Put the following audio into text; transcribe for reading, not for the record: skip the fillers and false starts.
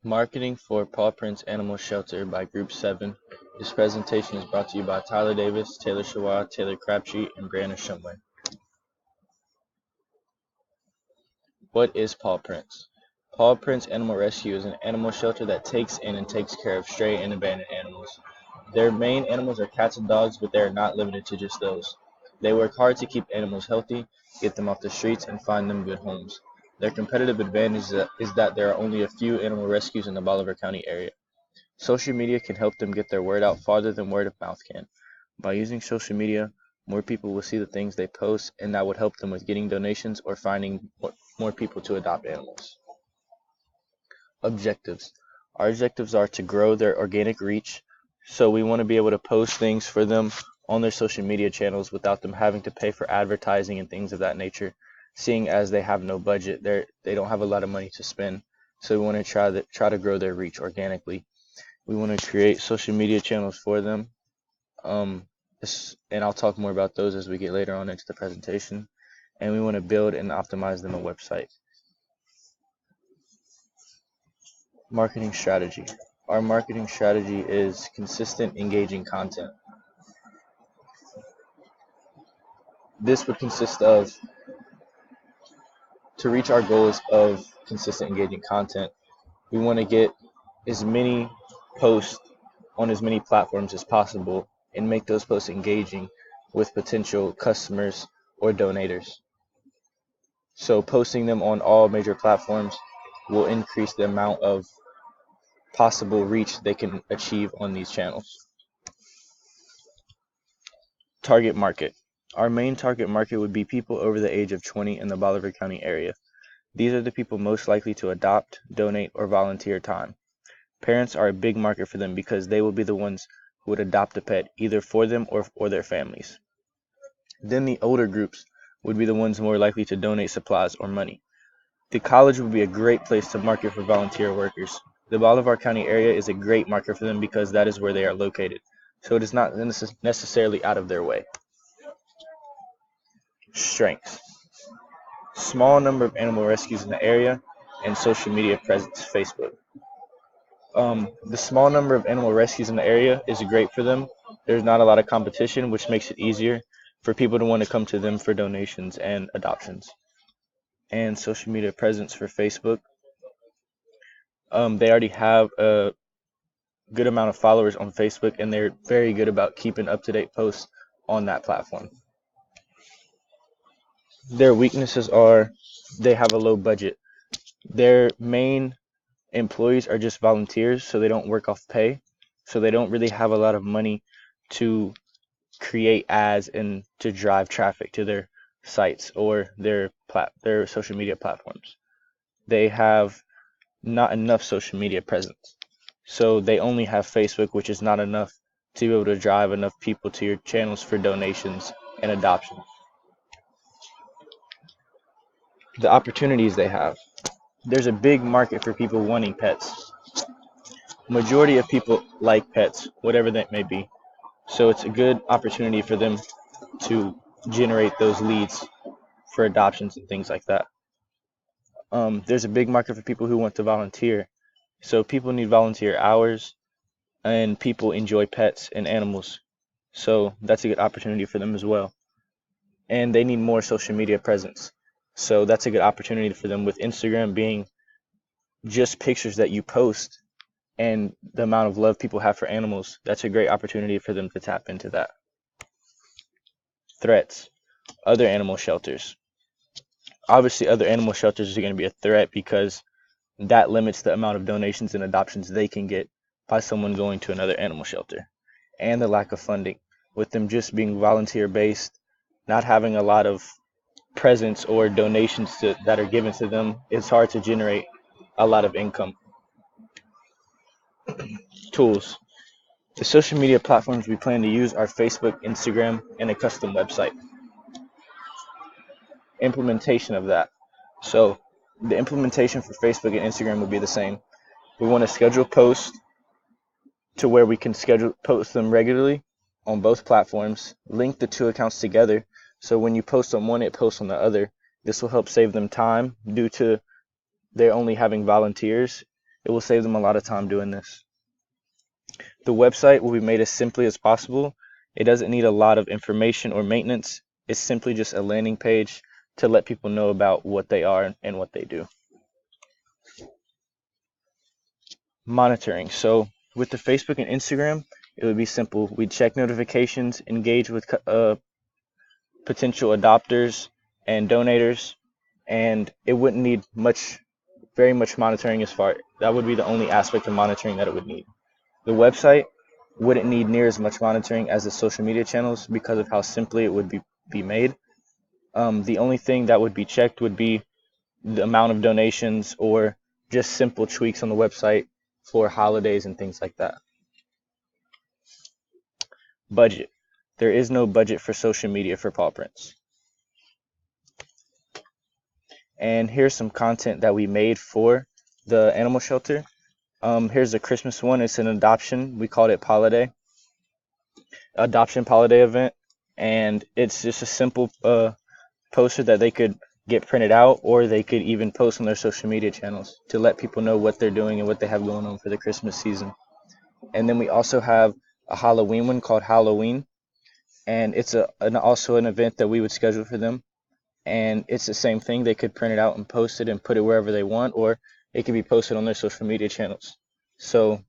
Marketing for Paw Prints Animal Shelter by Group 7. This presentation is brought to you by Tyler Davis, Taylor Shawa, Taylor Crabtree, and Brianna Shumway. What is Paw Prints? Paw Prints Animal Rescue is an animal shelter that takes in and takes care of stray and abandoned animals. Their main animals are cats and dogs, but they are not limited to just those. They work hard to keep animals healthy, get them off the streets, and find them good homes. Their competitive advantage is that there are only a few animal rescues in the Bolivar County area. Social media can help them get their word out farther than word of mouth can. By using social media, more people will see the things they post, and that would help them with getting donations or finding more people to adopt animals. Objectives. Our objectives are to grow their organic reach, so we want to be able to post things for them on their social media channels without them having to pay for advertising and things of that nature, seeing as they have no budget. They don't have a lot of money to spend, so we want to try to grow their reach organically. We want to create social media channels for them, and I'll talk more about those as we get later on into the presentation. And we want to build and optimize them a website. Marketing strategy. Our marketing strategy is consistent, engaging content. This would consist of, to reach our goals of consistent, engaging content, we want to get as many posts on as many platforms as possible and make those posts engaging with potential customers or donators. So posting them on all major platforms will increase the amount of possible reach they can achieve on these channels. Target market. Our main target market would be people over the age of 20 in the Bolivar County area. These are the people most likely to adopt, donate, or volunteer time. Parents are a big market for them because they will be the ones who would adopt a pet either for them or their families. Then the older groups would be the ones more likely to donate supplies or money. The college would be a great place to market for volunteer workers. The Bolivar County area is a great market for them because that is where they are located, so it is not necessarily out of their way. Strengths. Small number of animal rescues in the area and social media presence, Facebook. The small number of animal rescues in the area is great for them. There's not a lot of competition, which makes it easier for people to want to come to them for donations and adoptions. And social media presence for Facebook. They already have a good amount of followers on Facebook, and they're very good about keeping up-to-date posts on that platform. Their weaknesses are they have a low budget. Their main employees are just volunteers, so they don't work off pay, so they don't really have a lot of money to create ads and to drive traffic to their sites or their social media platforms. They have not enough social media presence, so they only have Facebook, which is not enough to be able to drive enough people to your channels for donations and adoption. The opportunities they have. There's a big market for people wanting pets. Majority of people like pets, whatever that may be. So it's a good opportunity for them to generate those leads for adoptions and things like that. There's a big market for people who want to volunteer. So people need volunteer hours, and people enjoy pets and animals. So that's a good opportunity for them as well. And they need more social media presence. So that's a good opportunity for them, with Instagram being just pictures that you post and the amount of love people have for animals. That's a great opportunity for them to tap into that. Threats. Other animal shelters. Obviously, other animal shelters are going to be a threat because that limits the amount of donations and adoptions they can get by someone going to another animal shelter. And the lack of funding. With them just being volunteer based, not having a lot of presence or donations that are given to them, it's hard to generate a lot of income. Tools. The social media platforms we plan to use are Facebook, Instagram, and a custom website. Implementation of that. So the implementation for Facebook and Instagram would be the same. We want to schedule posts to where we can post them regularly on both platforms, link the two accounts together, so when you post on one, it posts on the other. This will help save them time due to they're only having volunteers, It will save them a lot of time doing this. The website will be made as simply as possible. It doesn't need a lot of information or maintenance. It's simply just a landing page to let people know about what they are and what they do. Monitoring. So with the Facebook and Instagram, it would be simple. We'd check notifications, engage with potential adopters and donators, and it wouldn't need very much monitoring as far. That would be the only aspect of monitoring that it would need. The website wouldn't need near as much monitoring as the social media channels because of how simply it would be made. The only thing that would be checked would be the amount of donations or just simple tweaks on the website for holidays and things like that. Budget. There is no budget for social media for Paw Prints. And here's some content that we made for the animal shelter. Here's the Christmas one. It's an adoption. We called it Holiday. Adoption Holiday event. And it's just a simple poster that they could get printed out, or they could even post on their social media channels to let people know what they're doing and what they have going on for the Christmas season. And then we also have a Halloween one called Halloween, and it's also an event that we would schedule for them. And it's the same thing. They could print it out and post it and put it wherever they want, or it could be posted on their social media channels. So